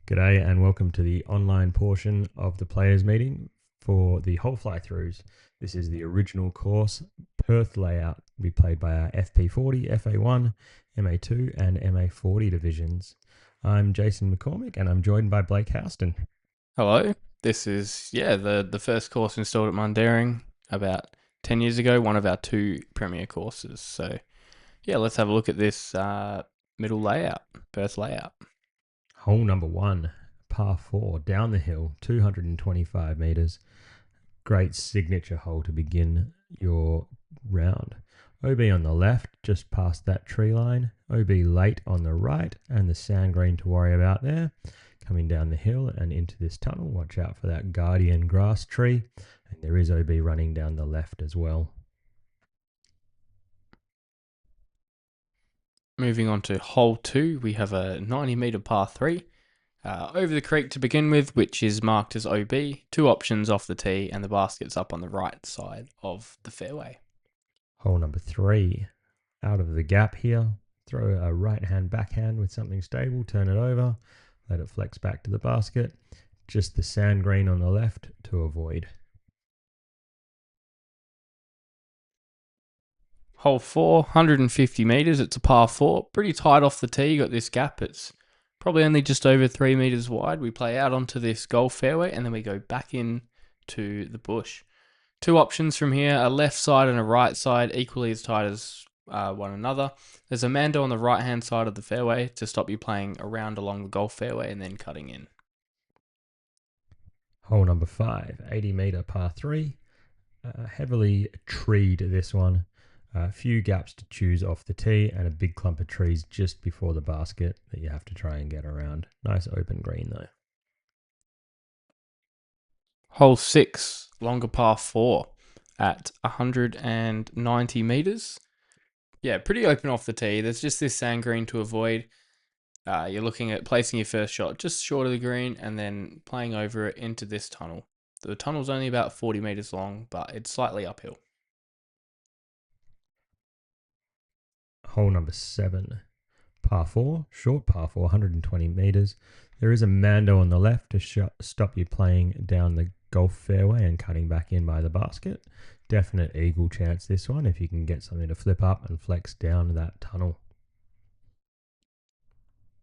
G'day and welcome to the online portion of the players meeting for the whole fly-throughs. This is the original course Perth layout to be played by our FP40, FA1, MA2 and MA40 divisions. I'm Jason McCormick and I'm joined by Blake Houston. Hello. This is the first course installed at Mundaring about 10 years ago, one of our two premier courses. So let's have a look at this middle layout, Perth layout. Hole number 1, par 4, down the hill, 225 metres. Great signature hole to begin your round. OB on the left, just past that tree line. OB late on the right, and the sand green to worry about there. Coming down the hill and into this tunnel, watch out for that guardian grass tree. And there is OB running down the left as well. Moving on to hole 2, we have a 90-metre par 3. Over the creek to begin with, which is marked as OB. Two options off the tee, and the basket's up on the right side of the fairway. Hole number 3, out of the gap here. Throw a right-hand backhand with something stable, turn it over, let it flex back to the basket. Just the sand green on the left to avoid. Hole 4, 150 metres. It's a par 4. Pretty tight off the tee. You got this gap. It's probably only just over 3 metres wide. We play out onto this golf fairway and then we go back in to the bush. Two options from here, a left side and a right side, equally as tight as one another. There's a Mando on the right-hand side of the fairway to stop you playing around along the golf fairway and then cutting in. Hole number 5, 80-metre par 3. Heavily treed this one. A few gaps to choose off the tee and a big clump of trees just before the basket that you have to try and get around. Nice open green though. Hole 6, longer par 4 at 190 metres. Yeah, pretty open off the tee. There's just this sand green to avoid. You're looking at placing your first shot just short of the green and then playing over it into this tunnel. The tunnel's only about 40 metres long, but it's slightly uphill. Hole number 7, par 4, short par 4, 120 metres. There is a Mando on the left to stop you playing down the golf fairway and cutting back in by the basket. Definite eagle chance this one if you can get something to flip up and flex down that tunnel.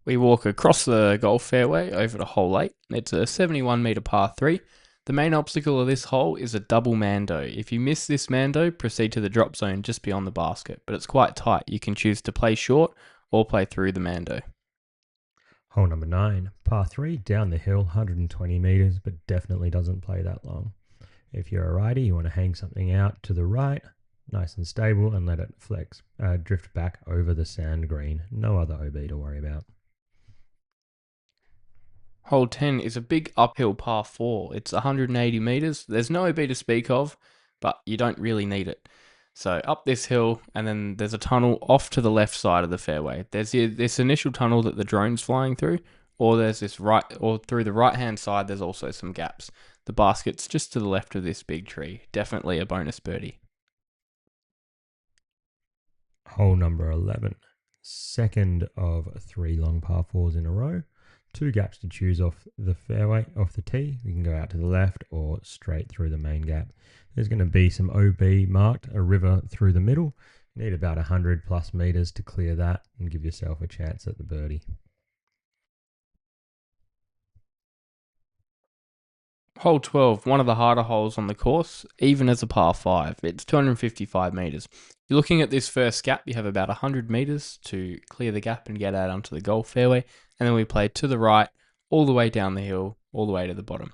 We walk across the golf fairway over to hole 8. It's a 71 metre par 3. The main obstacle of this hole is a double Mando. If you miss this Mando, proceed to the drop zone just beyond the basket, but it's quite tight. You can choose to play short or play through the Mando. Hole number 9, par 3, down the hill, 120 metres, but definitely doesn't play that long. If you're a righty, you want to hang something out to the right, nice and stable, and let it drift back over the sand green. No other OB to worry about. Hole 10 is a big uphill par 4. It's 180 metres. There's no OB to speak of, but you don't really need it. So up this hill, and then there's a tunnel off to the left side of the fairway. There's this initial tunnel that the drone's flying through, or there's through the right-hand side, there's also some gaps. The basket's just to the left of this big tree. Definitely a bonus birdie. Hole number 11, second of 3 long par 4s in a row. 2 gaps to choose off the fairway, off the tee. You can go out to the left or straight through the main gap. There's going to be some OB marked, a river through the middle. You need about 100 plus metres to clear that and give yourself a chance at the birdie. Hole 12, one of the harder holes on the course, even as a par 5. It's 255 metres. You're looking at this first gap, you have about 100 metres to clear the gap and get out onto the golf fairway, and then we play to the right, all the way down the hill, all the way to the bottom.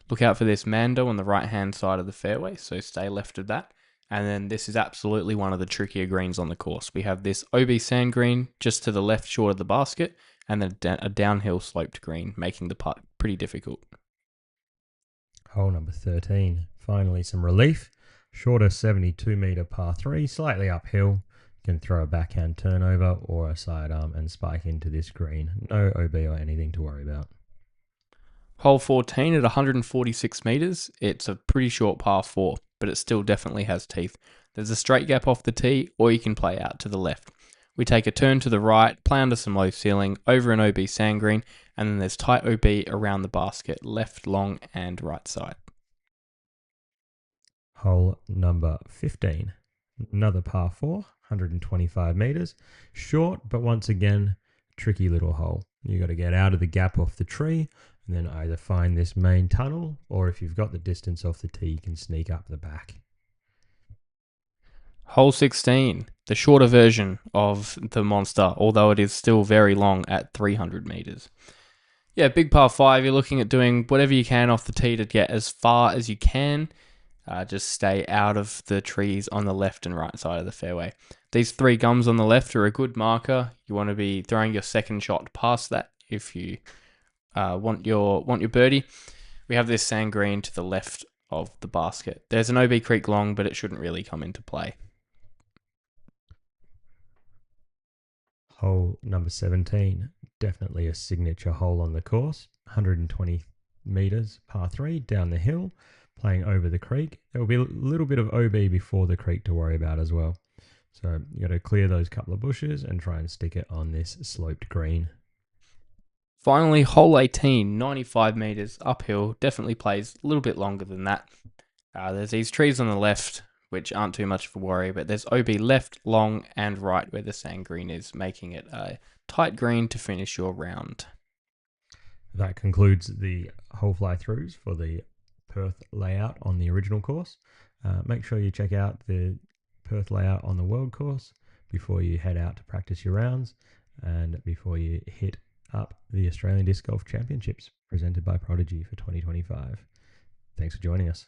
Look out for this Mando on the right-hand side of the fairway, so stay left of that. And then this is absolutely one of the trickier greens on the course. We have this OB sand green just to the left short of the basket, and then a downhill sloped green, making the putt pretty difficult. Hole number 13, finally some relief. Shorter 72 metre par 3, slightly uphill. You can throw a backhand turnover or a sidearm and spike into this green. No OB or anything to worry about. Hole 14 at 146 metres. It's a pretty short par 4, but it still definitely has teeth. There's a straight gap off the tee, or you can play out to the left. We take a turn to the right, play under some low ceiling, over an OB sand green, and then there's tight OB around the basket, left, long, and right side. Hole number 15. Another par 4, 125 meters. Short, but once again, tricky little hole. You got to get out of the gap off the tree and then either find this main tunnel, or if you've got the distance off the tee, you can sneak up the back. Hole 16, the shorter version of the monster, although it is still very long at 300 meters. Yeah, big par 5, you're looking at doing whatever you can off the tee to get as far as you can. Just stay out of the trees on the left and right side of the fairway. These 3 gums on the left are a good marker. You want to be throwing your second shot past that if you want your birdie. We have this sand green to the left of the basket. There's an OB creek long, but it shouldn't really come into play. Hole number 17, definitely a signature hole on the course. 120 meters, par 3, down the hill, playing over the creek. There will be a little bit of OB before the creek to worry about as well. So you got to clear those couple of bushes and try and stick it on this sloped green. Finally, hole 18, 95 meters uphill, definitely plays a little bit longer than that. There's these trees on the left, which aren't too much of a worry, but there's OB left, long, and right where the sand green is, making it a tight green to finish your round. That concludes the hole fly-throughs for the Perth layout on the original course. Make sure you check out the Perth layout on the world course before you head out to practice your rounds and before you hit up the Australian Disc Golf Championships presented by Prodigy for 2025. Thanks for joining us.